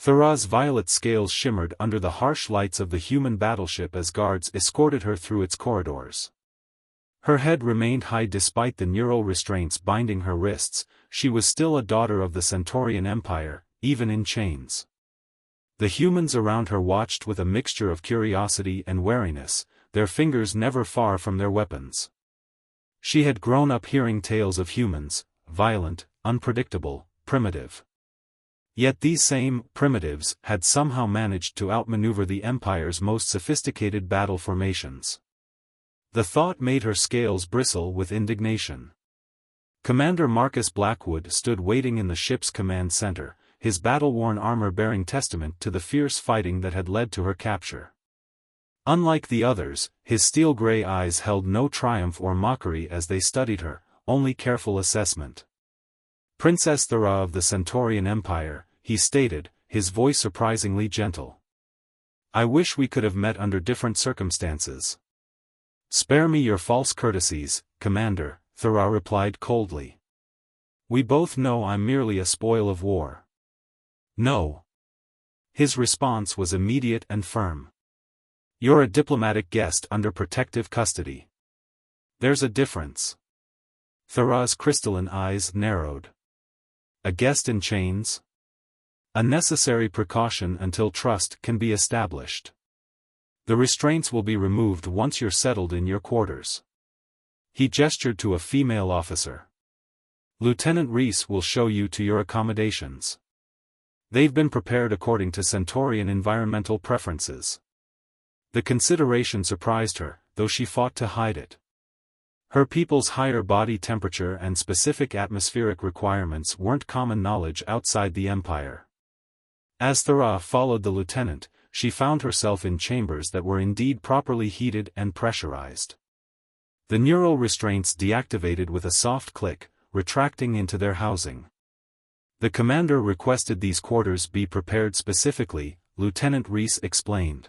Thara's violet scales shimmered under the harsh lights of the human battleship as guards escorted her through its corridors. Her head remained high despite the neural restraints binding her wrists. She was still a daughter of the Centaurian Empire, even in chains. The humans around her watched with a mixture of curiosity and wariness, their fingers never far from their weapons. She had grown up hearing tales of humans, violent, unpredictable, primitive. Yet these same primitives had somehow managed to outmaneuver the Empire's most sophisticated battle formations. The thought made her scales bristle with indignation. Commander Marcus Blackwood stood waiting in the ship's command center, his battle-worn armor bearing testament to the fierce fighting that had led to her capture. Unlike the others, his steel-gray eyes held no triumph or mockery as they studied her, only careful assessment. "Princess Thara of the Centaurian Empire," he stated, his voice surprisingly gentle. "I wish we could have met under different circumstances." "Spare me your false courtesies, Commander," Thara replied coldly. "We both know I'm merely a spoil of war." "No." His response was immediate and firm. "You're a diplomatic guest under protective custody. There's a difference." Thara's crystalline eyes narrowed. "A guest in chains? A necessary precaution until trust can be established. The restraints will be removed once you're settled in your quarters." He gestured to a female officer. "Lieutenant Reese will show you to your accommodations. They've been prepared according to Centaurian environmental preferences." The consideration surprised her, though she fought to hide it. Her people's higher body temperature and specific atmospheric requirements weren't common knowledge outside the Empire. As Thara followed the lieutenant, she found herself in chambers that were indeed properly heated and pressurized. The neural restraints deactivated with a soft click, retracting into their housing. "The commander requested these quarters be prepared specifically," Lieutenant Reese explained.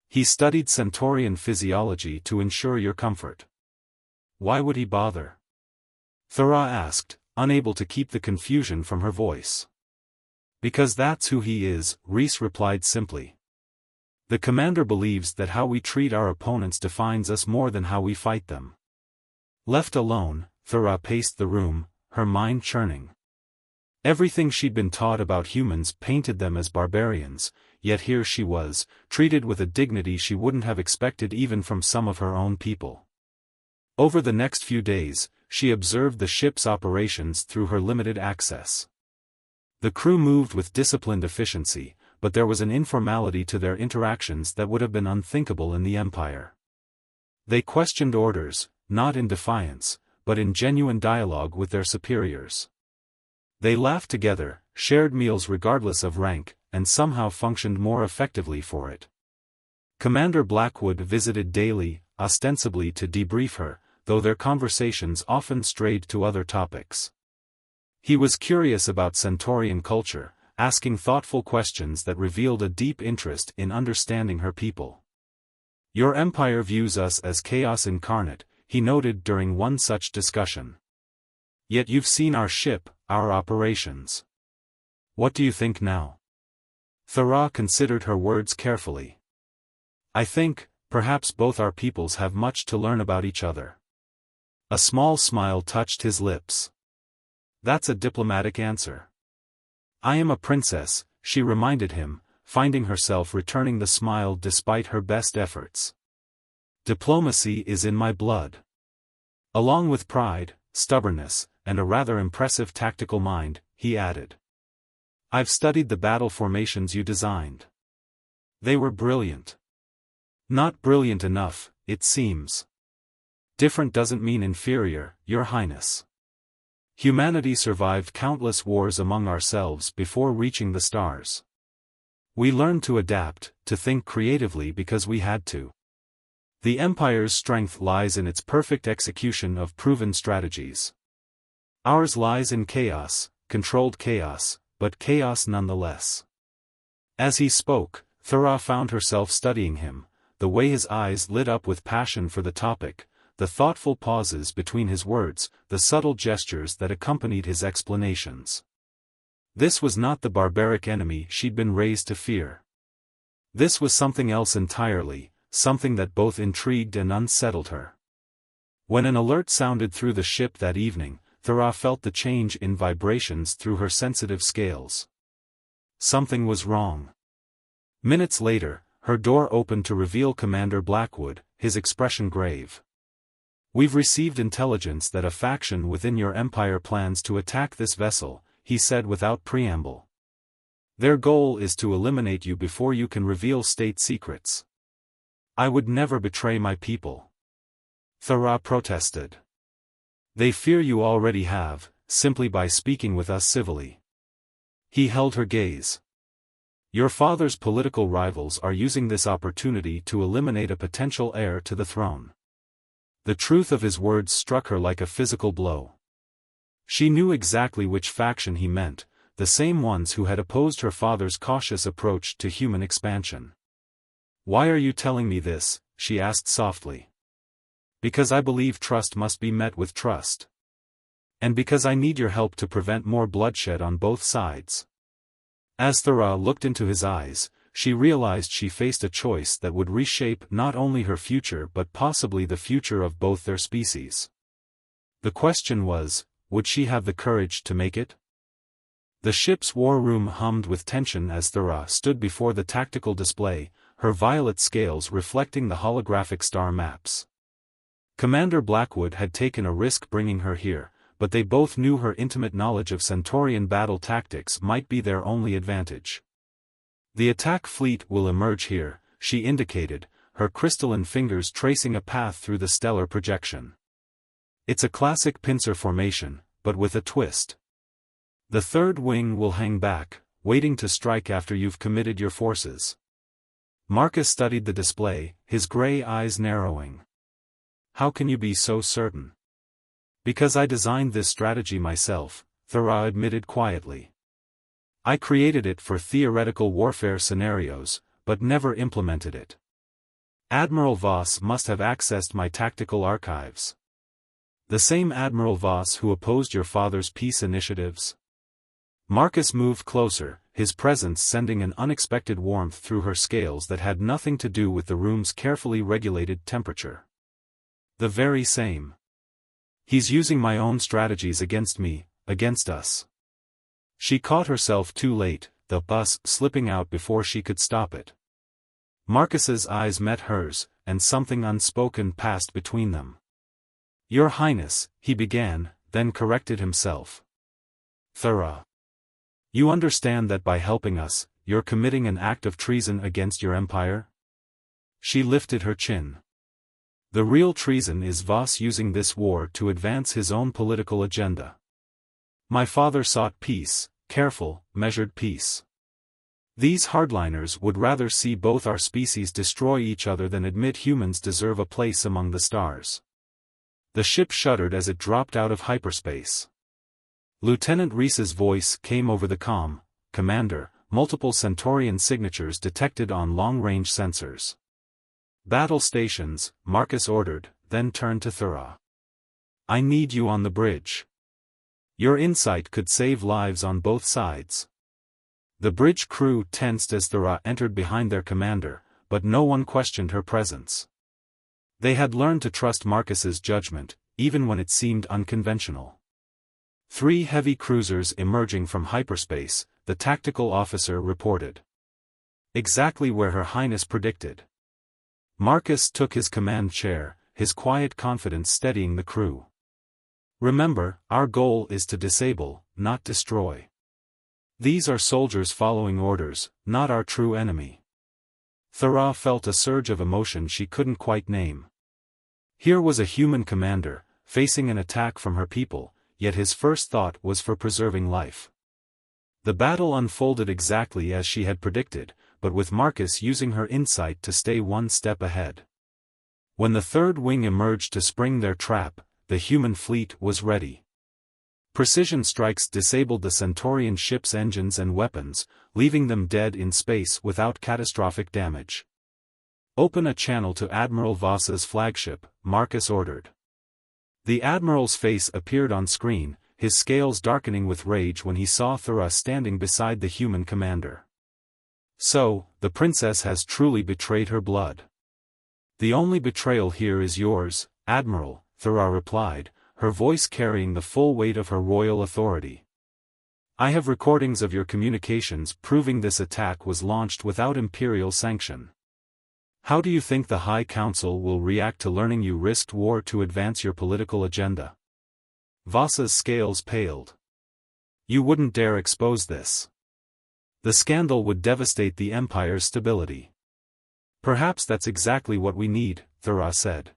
"He studied Centaurian physiology to ensure your comfort." "Why would he bother?" Thara asked, unable to keep the confusion from her voice. "Because that's who he is," Reese replied simply. "The commander believes that how we treat our opponents defines us more than how we fight them." Left alone, Thara paced the room, her mind churning. Everything she'd been taught about humans painted them as barbarians, yet here she was, treated with a dignity she wouldn't have expected even from some of her own people. Over the next few days, she observed the ship's operations through her limited access. The crew moved with disciplined efficiency, but there was an informality to their interactions that would have been unthinkable in the Empire. They questioned orders, not in defiance, but in genuine dialogue with their superiors. They laughed together, shared meals regardless of rank, and somehow functioned more effectively for it. Commander Blackwood visited daily, ostensibly to debrief her, though their conversations often strayed to other topics. He was curious about Centaurian culture, asking thoughtful questions that revealed a deep interest in understanding her people. "Your empire views us as chaos incarnate," he noted during one such discussion. "Yet you've seen our ship, our operations. What do you think now?" Thara considered her words carefully. "I think, perhaps both our peoples have much to learn about each other." A small smile touched his lips. "That's a diplomatic answer." "I am a princess," she reminded him, finding herself returning the smile despite her best efforts. "Diplomacy is in my blood." Along with pride, stubbornness, and a rather impressive tactical mind, he added. "I've studied the battle formations you designed. They were brilliant." "Not brilliant enough, it seems." "Different doesn't mean inferior, Your Highness. Humanity survived countless wars among ourselves before reaching the stars. We learned to adapt, to think creatively because we had to. The Empire's strength lies in its perfect execution of proven strategies. Ours lies in chaos, controlled chaos, but chaos nonetheless." As he spoke, Thara found herself studying him, the way his eyes lit up with passion for the topic, the thoughtful pauses between his words, the subtle gestures that accompanied his explanations. This was not the barbaric enemy she'd been raised to fear. This was something else entirely, something that both intrigued and unsettled her. When an alert sounded through the ship that evening, Thera felt the change in vibrations through her sensitive scales. Something was wrong. Minutes later, her door opened to reveal Commander Blackwood, his expression grave. "We've received intelligence that a faction within your empire plans to attack this vessel," he said without preamble. "Their goal is to eliminate you before you can reveal state secrets." "I would never betray my people," Thera protested. "They fear you already have, simply by speaking with us civilly." He held her gaze. "Your father's political rivals are using this opportunity to eliminate a potential heir to the throne." The truth of his words struck her like a physical blow. She knew exactly which faction he meant, the same ones who had opposed her father's cautious approach to human expansion. "Why are you telling me this?" she asked softly. "Because I believe trust must be met with trust. And because I need your help to prevent more bloodshed on both sides." As Thera looked into his eyes, she realized she faced a choice that would reshape not only her future but possibly the future of both their species. The question was, would she have the courage to make it? The ship's war room hummed with tension as Thera stood before the tactical display, her violet scales reflecting the holographic star maps. Commander Blackwood had taken a risk bringing her here, but they both knew her intimate knowledge of Centaurian battle tactics might be their only advantage. "The attack fleet will emerge here," she indicated, her crystalline fingers tracing a path through the stellar projection. "It's a classic pincer formation, but with a twist. The third wing will hang back, waiting to strike after you've committed your forces." Marcus studied the display, his gray eyes narrowing. "How can you be so certain?" "Because I designed this strategy myself," Thera admitted quietly. "I created it for theoretical warfare scenarios, but never implemented it. Admiral Voss must have accessed my tactical archives." "The same Admiral Voss who opposed your father's peace initiatives?" Marcus moved closer, his presence sending an unexpected warmth through her scales that had nothing to do with the room's carefully regulated temperature. "The very same. He's using my own strategies against me, against us." She caught herself too late, the bus slipping out before she could stop it. Marcus's eyes met hers, and something unspoken passed between them. "Your Highness," he began, then corrected himself. "Thera. You understand that by helping us, you're committing an act of treason against your empire?" She lifted her chin. "The real treason is Voss using this war to advance his own political agenda. My father sought peace, careful, measured peace. These hardliners would rather see both our species destroy each other than admit humans deserve a place among the stars." The ship shuddered as it dropped out of hyperspace. Lieutenant Reese's voice came over the comm, "Commander, multiple Centaurian signatures detected on long-range sensors." "Battle stations," Marcus ordered, then turned to Thera. "I need you on the bridge. Your insight could save lives on both sides." The bridge crew tensed as Thera entered behind their commander, but no one questioned her presence. They had learned to trust Marcus's judgment, even when it seemed unconventional. 3 heavy cruisers emerging from hyperspace, the tactical officer reported. "Exactly where Her Highness predicted." Marcus took his command chair, his quiet confidence steadying the crew. "Remember, our goal is to disable, not destroy. These are soldiers following orders, not our true enemy." Thera felt a surge of emotion she couldn't quite name. Here was a human commander, facing an attack from her people, yet his first thought was for preserving life. The battle unfolded exactly as she had predicted, but with Marcus using her insight to stay one step ahead. When the third wing emerged to spring their trap, the human fleet was ready. Precision strikes disabled the Centaurian ship's engines and weapons, leaving them dead in space without catastrophic damage. "Open a channel to Admiral Voss's flagship," Marcus ordered. The Admiral's face appeared on screen, his scales darkening with rage when he saw Thera standing beside the human commander. So, the princess has truly betrayed her blood. The only betrayal here is yours, Admiral, Thera replied, her voice carrying the full weight of her royal authority. I have recordings of your communications proving this attack was launched without imperial sanction. How do you think the High Council will react to learning you risked war to advance your political agenda? Vasa's scales paled. You wouldn't dare expose this. The scandal would devastate the Empire's stability. Perhaps that's exactly what we need, Thera said.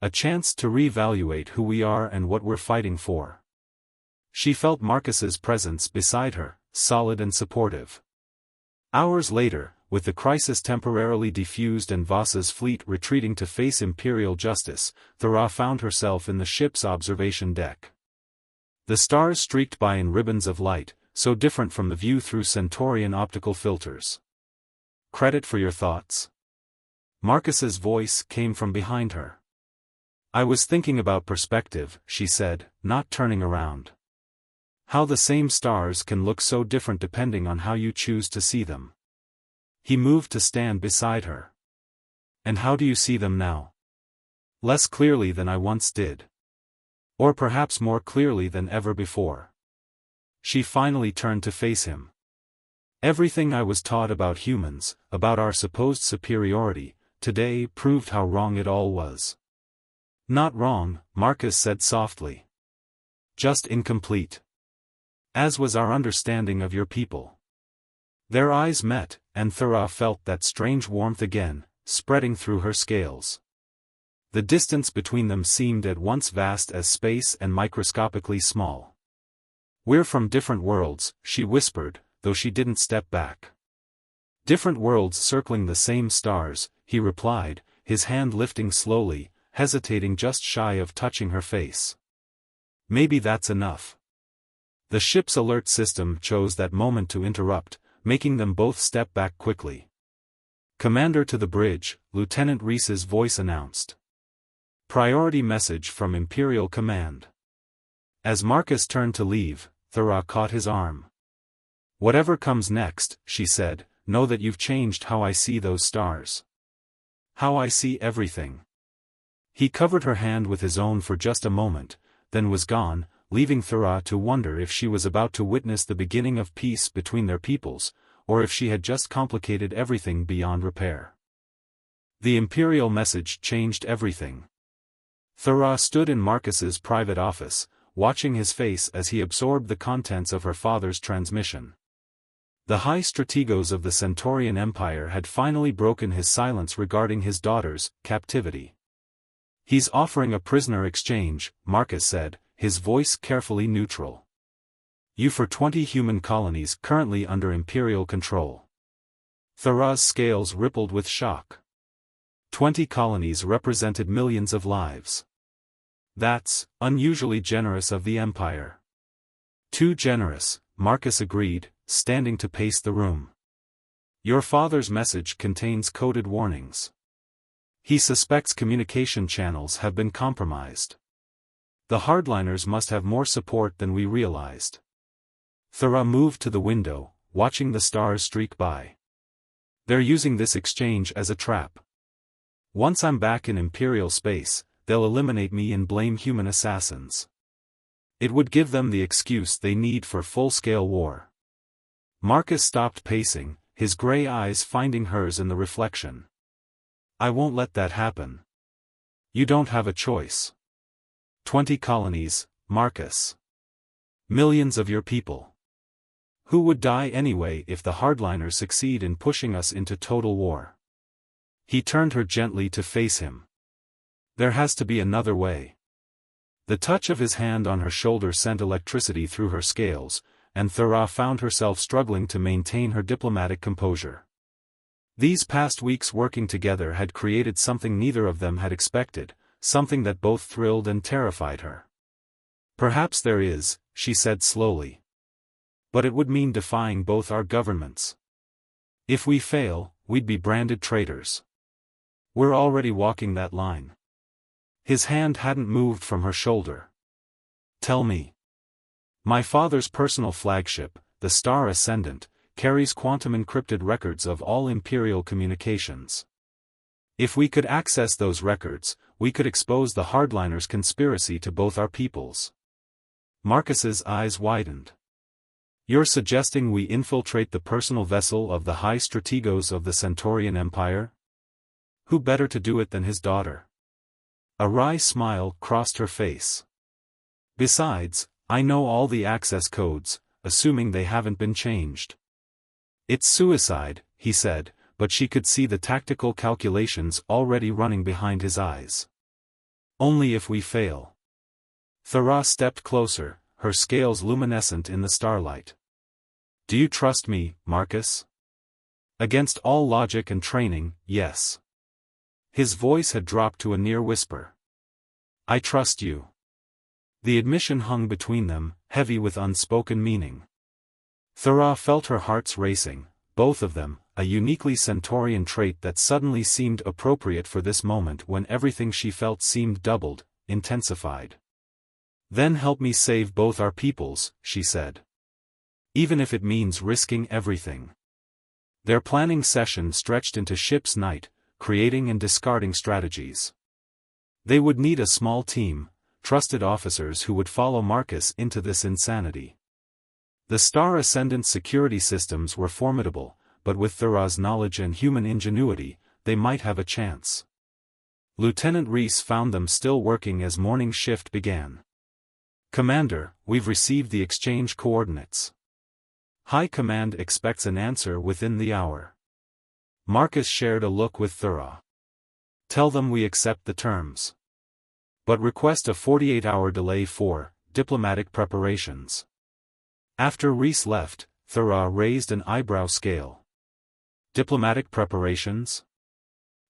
A chance to reevaluate who we are and what we're fighting for. She felt Marcus's presence beside her, solid and supportive. Hours later, with the crisis temporarily defused and Vasa's fleet retreating to face Imperial justice, Thera found herself in the ship's observation deck. The stars streaked by in ribbons of light, so different from the view through Centaurian optical filters. Credit for your thoughts? Marcus's voice came from behind her. I was thinking about perspective, she said, not turning around. How the same stars can look so different depending on how you choose to see them. He moved to stand beside her. And how do you see them now? Less clearly than I once did. Or perhaps more clearly than ever before. She finally turned to face him. Everything I was taught about humans, about our supposed superiority, today proved how wrong it all was. Not wrong, Marcus said softly. Just incomplete. As was our understanding of your people. Their eyes met, and Thera felt that strange warmth again, spreading through her scales. The distance between them seemed at once vast as space and microscopically small. We're from different worlds, she whispered, though she didn't step back. Different worlds circling the same stars, he replied, his hand lifting slowly, hesitating just shy of touching her face. Maybe that's enough. The ship's alert system chose that moment to interrupt, making them both step back quickly. Commander to the bridge, Lieutenant Reese's voice announced. Priority message from Imperial Command. As Marcus turned to leave, Thera caught his arm. Whatever comes next, she said, know that you've changed how I see those stars. How I see everything. He covered her hand with his own for just a moment, then was gone, leaving Thera to wonder if she was about to witness the beginning of peace between their peoples, or if she had just complicated everything beyond repair. The Imperial message changed everything. Thera stood in Marcus's private office, watching his face as he absorbed the contents of her father's transmission. The high strategos of the Centaurian Empire had finally broken his silence regarding his daughter's captivity. He's offering a prisoner exchange, Marcus said, his voice carefully neutral. You for 20 human colonies currently under Imperial control. Thera's scales rippled with shock. 20 colonies represented millions of lives. That's unusually generous of the Empire. Too generous, Marcus agreed, standing to pace the room. Your father's message contains coded warnings. He suspects communication channels have been compromised. The hardliners must have more support than we realized. Thera moved to the window, watching the stars streak by. They're using this exchange as a trap. Once I'm back in Imperial space, they'll eliminate me and blame human assassins. It would give them the excuse they need for full-scale war. Marcus stopped pacing, his gray eyes finding hers in the reflection. I won't let that happen. You don't have a choice. 20 colonies, Marcus. Millions of your people. Who would die anyway if the hardliners succeed in pushing us into total war? He turned her gently to face him. There has to be another way. The touch of his hand on her shoulder sent electricity through her scales, and Thera found herself struggling to maintain her diplomatic composure. These past weeks working together had created something neither of them had expected, something that both thrilled and terrified her. Perhaps there is, she said slowly. But it would mean defying both our governments. If we fail, we'd be branded traitors. We're already walking that line. His hand hadn't moved from her shoulder. Tell me. My father's personal flagship, the Star Ascendant, carries quantum-encrypted records of all Imperial communications. If we could access those records, we could expose the hardliners' conspiracy to both our peoples. Marcus's eyes widened. You're suggesting we infiltrate the personal vessel of the high strategos of the Centaurian Empire? Who better to do it than his daughter? A wry smile crossed her face. Besides, I know all the access codes, assuming they haven't been changed. It's suicide, he said, but she could see the tactical calculations already running behind his eyes. Only if we fail. Thera stepped closer, her scales luminescent in the starlight. Do you trust me, Marcus? Against all logic and training, yes. His voice had dropped to a near whisper. I trust you. The admission hung between them, heavy with unspoken meaning. Thera felt her hearts racing, both of them, a uniquely Centaurian trait that suddenly seemed appropriate for this moment when everything she felt seemed doubled, intensified. Then help me save both our peoples, she said. Even if it means risking everything. Their planning session stretched into ship's night, creating and discarding strategies. They would need a small team, trusted officers who would follow Marcus into this insanity. The Star Ascendant's security systems were formidable, but with Thera's knowledge and human ingenuity, they might have a chance. Lieutenant Reese found them still working as morning shift began. Commander, we've received the exchange coordinates. High Command expects an answer within the hour. Marcus shared a look with Thera. Tell them we accept the terms. But request a 48-hour delay for diplomatic preparations. After Reese left, Thera raised an eyebrow scale. Diplomatic preparations?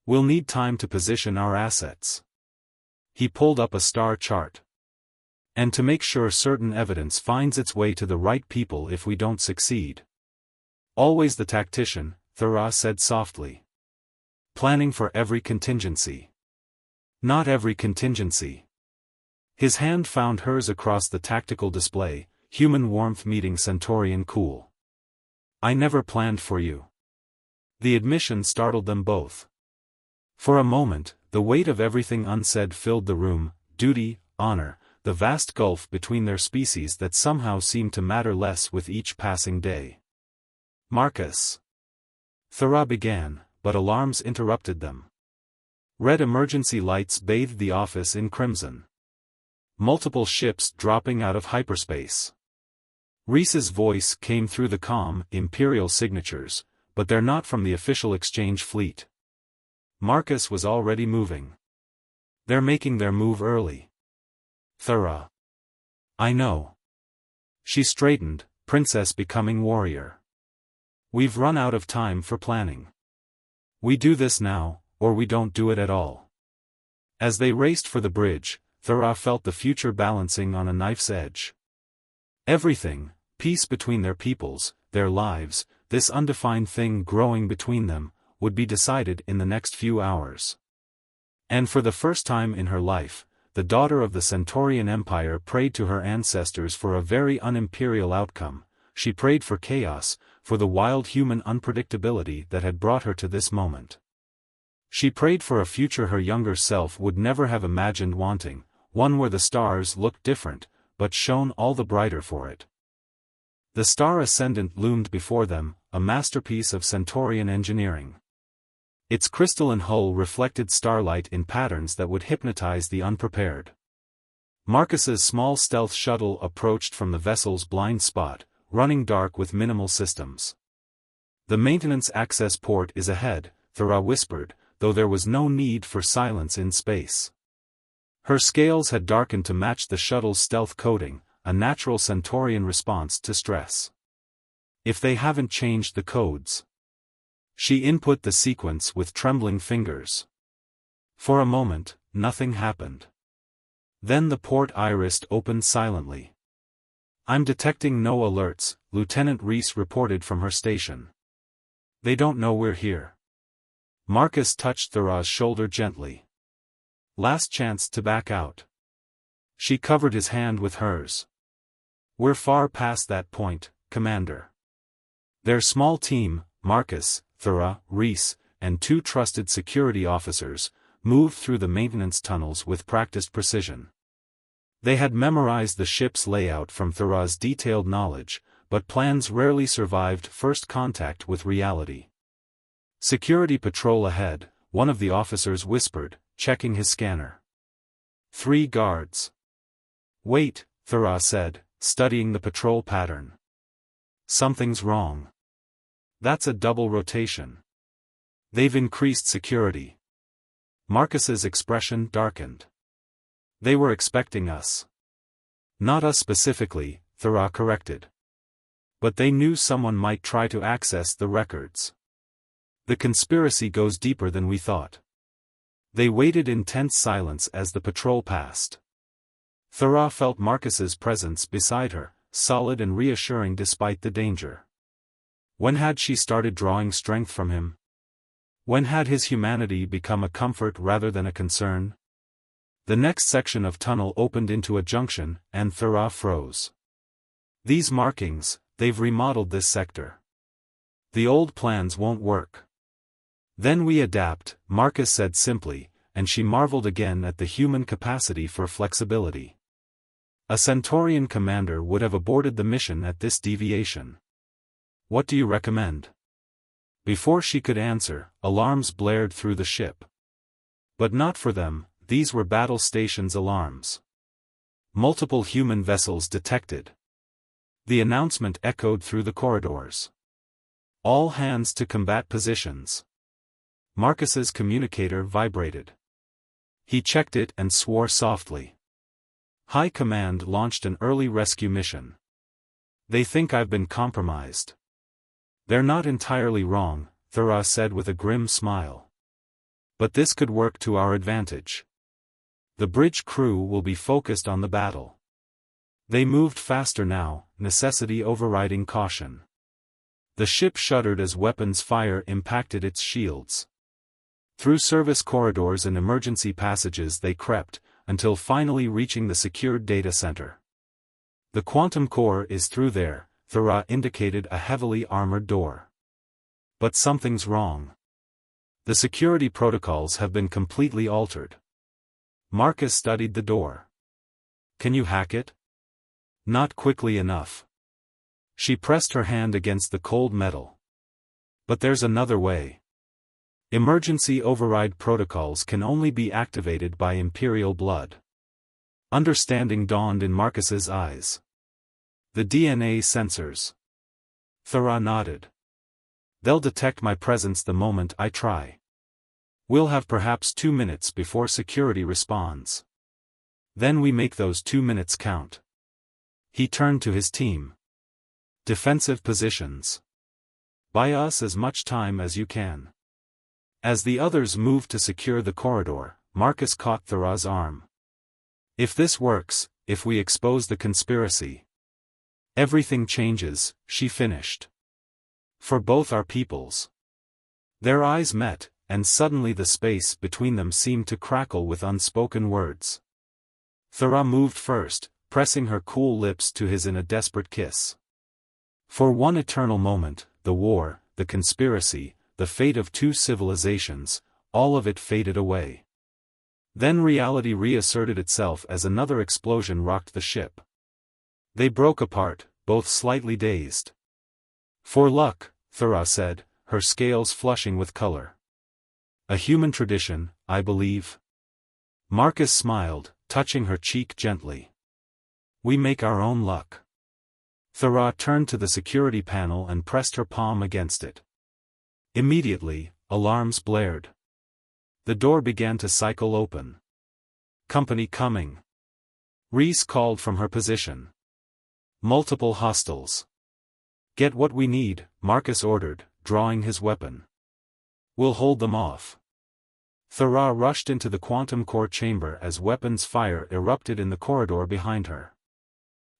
We'll need time to position our assets. He pulled up a star chart. And to make sure certain evidence finds its way to the right people if we don't succeed. Always the tactician, Thera said softly. Planning for every contingency. Not every contingency. His hand found hers across the tactical display, human warmth meeting Centaurian cool. I never planned for you. The admission startled them both. For a moment, the weight of everything unsaid filled the room, duty, honor, the vast gulf between their species that somehow seemed to matter less with each passing day. Marcus. Thera began, but alarms interrupted them. Red emergency lights bathed the office in crimson. Multiple ships dropping out of hyperspace. Reese's voice came through the comm, Imperial signatures, but they're not from the official exchange fleet. Marcus was already moving. They're making their move early. Thera. I know. She straightened, princess becoming warrior. We've run out of time for planning. We do this now, or we don't do it at all. As they raced for the bridge, Thera felt the future balancing on a knife's edge. Everything, peace between their peoples, their lives, this undefined thing growing between them, would be decided in the next few hours. And for the first time in her life, the daughter of the Centaurian Empire prayed to her ancestors for a very unimperial outcome. She prayed for chaos, for the wild human unpredictability that had brought her to this moment. She prayed for a future her younger self would never have imagined wanting, one where the stars looked different, but shone all the brighter for it. The Star Ascendant loomed before them, a masterpiece of Centaurian engineering. Its crystalline hull reflected starlight in patterns that would hypnotize the unprepared. Marcus's small stealth shuttle approached from the vessel's blind spot, running dark with minimal systems. The maintenance access port is ahead, Thera whispered, though there was no need for silence in space. Her scales had darkened to match the shuttle's stealth coating, a natural Centaurian response to stress. If they haven't changed the codes. She input the sequence with trembling fingers. For a moment, nothing happened. Then the port iris opened silently. I'm detecting no alerts, Lieutenant Reese reported from her station. They don't know we're here. Marcus touched Thera's shoulder gently. Last chance to back out. She covered his hand with hers. We're far past that point, Commander. Their small team, Marcus, Thera, Reese, and 2 trusted security officers, moved through the maintenance tunnels with practiced precision. They had memorized the ship's layout from Thera's detailed knowledge, but plans rarely survived first contact with reality. "Security patrol ahead," one of the officers whispered, checking his scanner. 3 guards. "Wait," Thera said, studying the patrol pattern. "Something's wrong. That's a double rotation. They've increased security." Marcus's expression darkened. "They were expecting us." "Not us specifically," Thera corrected. "But they knew someone might try to access the records. The conspiracy goes deeper than we thought." They waited in tense silence as the patrol passed. Thera felt Marcus's presence beside her, solid and reassuring despite the danger. When had she started drawing strength from him? When had his humanity become a comfort rather than a concern? The next section of tunnel opened into a junction, and Thera froze. "These markings, they've remodeled this sector. The old plans won't work." "Then we adapt," Marcus said simply, and she marveled again at the human capacity for flexibility. A Centaurian commander would have aborted the mission at this deviation. "What do you recommend?" Before she could answer, alarms blared through the ship. But not for them, these were battle stations alarms. Multiple human vessels detected. The announcement echoed through the corridors. "All hands to combat positions." Marcus's communicator vibrated. He checked it and swore softly. "High Command launched an early rescue mission. They think I've been compromised." "They're not entirely wrong," Thera said with a grim smile. "But this could work to our advantage. The bridge crew will be focused on the battle." They moved faster now, necessity overriding caution. The ship shuddered as weapons fire impacted its shields. Through service corridors and emergency passages they crept, until finally reaching the secured data center. "The quantum core is through there," Thera indicated a heavily armored door. "But something's wrong. The security protocols have been completely altered." Marcus studied the door. "Can you hack it?" "Not quickly enough." She pressed her hand against the cold metal. "But there's another way. Emergency override protocols can only be activated by Imperial blood." Understanding dawned in Marcus's eyes. "The DNA sensors." Thera nodded. "They'll detect my presence the moment I try. We'll have perhaps 2 minutes before security responds. Then we make those 2 minutes count." He turned to his team. "Defensive positions. Buy us as much time as you can." As the others moved to secure the corridor, Marcus caught Thera's arm. "If this works, if we expose the conspiracy, everything changes," she finished. "For both our peoples." Their eyes met, and suddenly the space between them seemed to crackle with unspoken words. Thera moved first, pressing her cool lips to his in a desperate kiss. For one eternal moment, the war, the conspiracy, the fate of 2 civilizations, all of it faded away. Then reality reasserted itself as another explosion rocked the ship. They broke apart, both slightly dazed. "For luck," Thera said, her scales flushing with color. "A human tradition, I believe." Marcus smiled, touching her cheek gently. "We make our own luck." Thera turned to the security panel and pressed her palm against it. Immediately, alarms blared. The door began to cycle open. "Company coming." Reese called from her position. "Multiple hostiles." "Get what we need," Marcus ordered, drawing his weapon. "We'll hold them off." Thera rushed into the quantum core chamber as weapons fire erupted in the corridor behind her.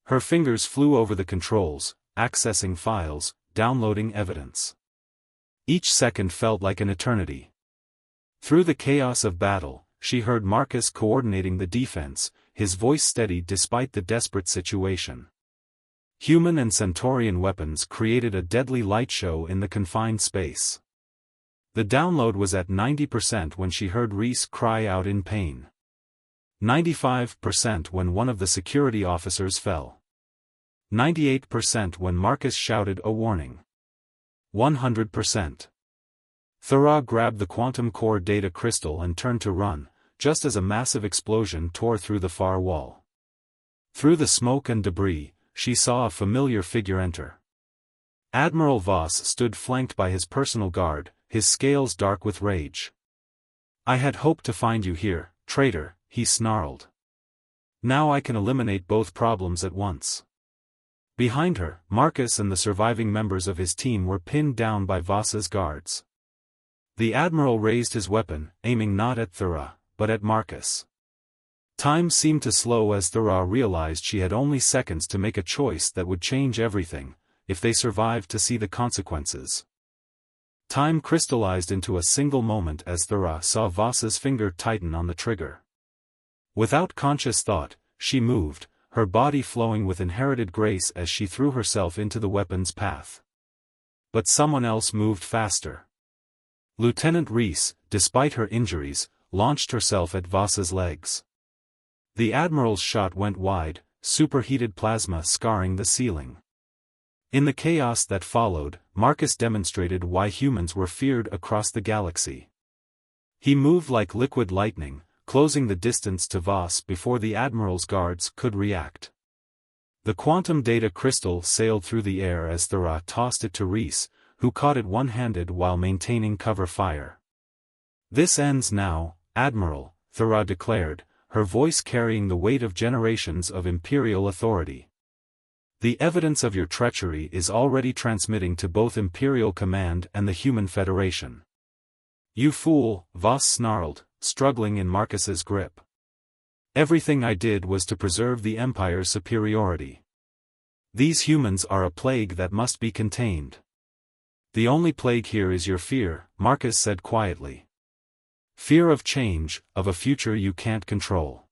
Her fingers flew over the controls, accessing files, downloading evidence. Each second felt like an eternity. Through the chaos of battle, she heard Marcus coordinating the defense, his voice steady despite the desperate situation. Human and Centaurian weapons created a deadly light show in the confined space. The download was at 90% when she heard Reese cry out in pain. 95% when one of the security officers fell. 98% when Marcus shouted a warning. 100%. Thera grabbed the quantum core data crystal and turned to run, just as a massive explosion tore through the far wall. Through the smoke and debris, she saw a familiar figure enter. Admiral Voss stood flanked by his personal guard, his scales dark with rage. "I had hoped to find you here, traitor," he snarled. "Now I can eliminate both problems at once." Behind her, Marcus and the surviving members of his team were pinned down by Voss's guards. The Admiral raised his weapon, aiming not at Thera, but at Marcus. Time seemed to slow as Thera realized she had only seconds to make a choice that would change everything, if they survived to see the consequences. Time crystallized into a single moment as Thera saw Voss's finger tighten on the trigger. Without conscious thought, she moved, her body flowing with inherited grace as she threw herself into the weapon's path. But someone else moved faster. Lieutenant Reese, despite her injuries, launched herself at Voss's legs. The Admiral's shot went wide, superheated plasma scarring the ceiling. In the chaos that followed, Marcus demonstrated why humans were feared across the galaxy. He moved like liquid lightning, closing the distance to Voss before the Admiral's guards could react. The quantum data crystal sailed through the air as Thera tossed it to Reese, who caught it one-handed while maintaining cover fire. "This ends now, Admiral," Thera declared, her voice carrying the weight of generations of Imperial authority. "The evidence of your treachery is already transmitting to both Imperial Command and the Human Federation." "You fool," Voss snarled, struggling in Marcus's grip. "Everything I did was to preserve the Empire's superiority. These humans are a plague that must be contained." "The only plague here is your fear," Marcus said quietly. "Fear of change, of a future you can't control."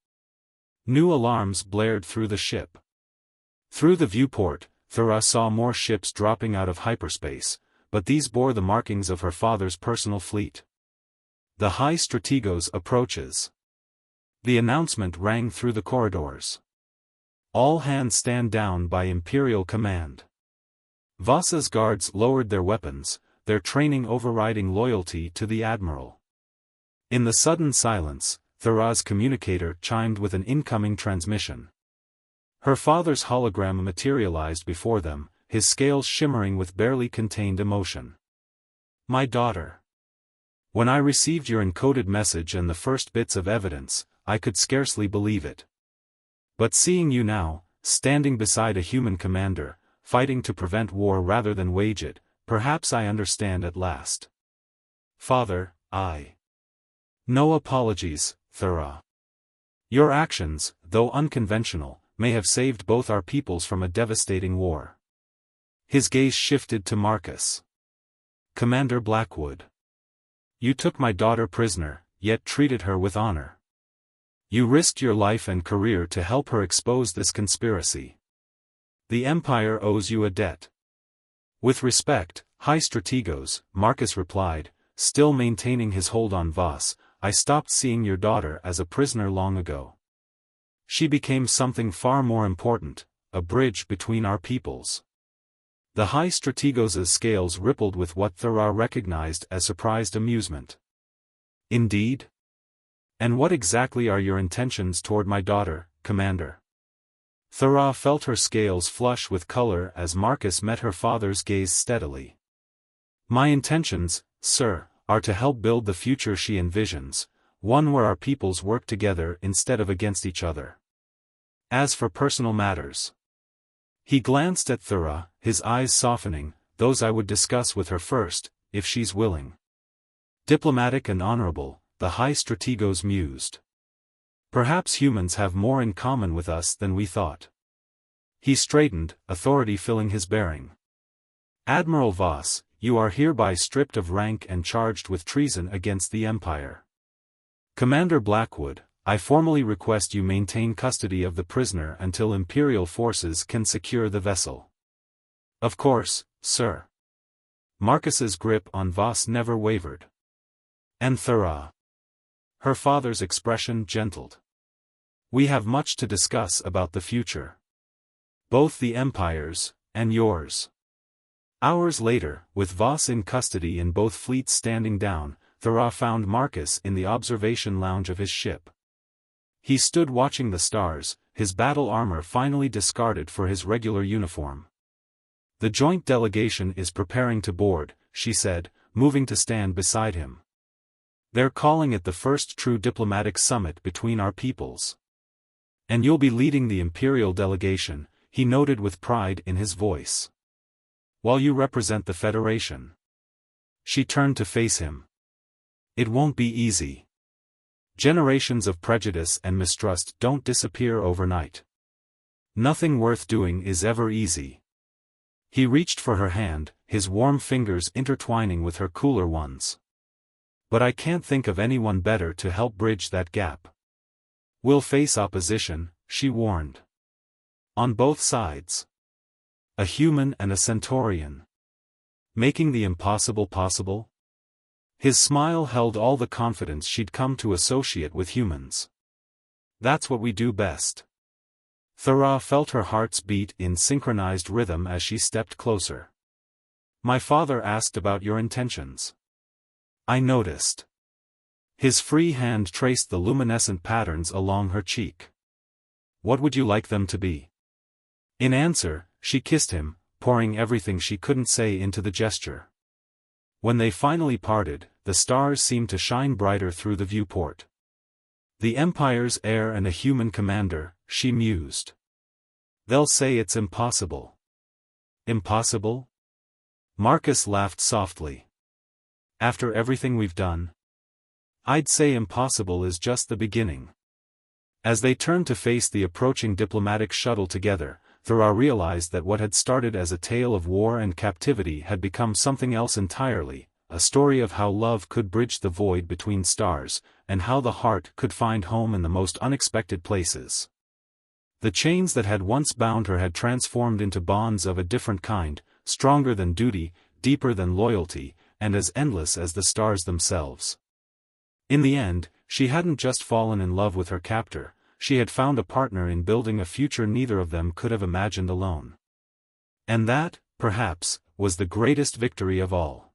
New alarms blared through the ship. Through the viewport, Thera saw more ships dropping out of hyperspace, but these bore the markings of her father's personal fleet. "The High Strategos approaches." The announcement rang through the corridors. "All hands stand down by Imperial command." Voss's guards lowered their weapons, their training overriding loyalty to the Admiral. In the sudden silence, Thera's communicator chimed with an incoming transmission. Her father's hologram materialized before them, his scales shimmering with barely contained emotion. "My daughter. When I received your encoded message and the first bits of evidence, I could scarcely believe it. But seeing you now, standing beside a human commander, fighting to prevent war rather than wage it, perhaps I understand at last. Father, I." "No apologies, Thera. Your actions, though unconventional, may have saved both our peoples from a devastating war." His gaze shifted to Marcus. "Commander Blackwood. You took my daughter prisoner, yet treated her with honor. You risked your life and career to help her expose this conspiracy. The Empire owes you a debt." "With respect, High Strategos," Marcus replied, still maintaining his hold on Voss, "I stopped seeing your daughter as a prisoner long ago. She became something far more important, a bridge between our peoples." The High Strategos' scales rippled with what Thera recognized as surprised amusement. "Indeed? And what exactly are your intentions toward my daughter, Commander?" Thera felt her scales flush with color as Marcus met her father's gaze steadily. "My intentions, sir, are to help build the future she envisions, one where our peoples work together instead of against each other. As for personal matters..." He glanced at Thera, his eyes softening, "Those I would discuss with her first, if she's willing." Diplomatic and honorable, the High Strategos mused. "Perhaps humans have more in common with us than we thought." He straightened, authority filling his bearing. "Admiral Voss, you are hereby stripped of rank and charged with treason against the Empire. Commander Blackwood, I formally request you maintain custody of the prisoner until Imperial forces can secure the vessel. Of course, sir. Marcus's grip on Voss never wavered. And Thera. Her father's expression gentled. We have much to discuss about the future. Both the Empire's, and yours. Hours later, with Voss in custody and both fleets standing down, Thera found Marcus in the observation lounge of his ship. He stood watching the stars, his battle armor finally discarded for his regular uniform. The joint delegation is preparing to board, she said, moving to stand beside him. They're calling it the first true diplomatic summit between our peoples. And you'll be leading the Imperial delegation, he noted with pride in his voice. While you represent the Federation. She turned to face him. It won't be easy. Generations of prejudice and mistrust don't disappear overnight. Nothing worth doing is ever easy. He reached for her hand, his warm fingers intertwining with her cooler ones. But I can't think of anyone better to help bridge that gap. We'll face opposition, she warned. On both sides. A human and a Centaurian. Making the impossible possible? His smile held all the confidence she'd come to associate with humans. That's what we do best. Thera felt her heart's beat in synchronized rhythm as she stepped closer. My father asked about your intentions. I noticed. His free hand traced the luminescent patterns along her cheek. What would you like them to be? In answer, she kissed him, pouring everything she couldn't say into the gesture. When they finally parted, the stars seemed to shine brighter through the viewport. The Empire's heir and a human commander, she mused. They'll say it's impossible. Impossible? Marcus laughed softly. After everything we've done? I'd say impossible is just the beginning. As they turned to face the approaching diplomatic shuttle together, Thera realized that what had started as a tale of war and captivity had become something else entirely, a story of how love could bridge the void between stars, and how the heart could find home in the most unexpected places. The chains that had once bound her had transformed into bonds of a different kind, stronger than duty, deeper than loyalty, and as endless as the stars themselves. In the end, she hadn't just fallen in love with her captor, she had found a partner in building a future neither of them could have imagined alone. And that, perhaps, was the greatest victory of all.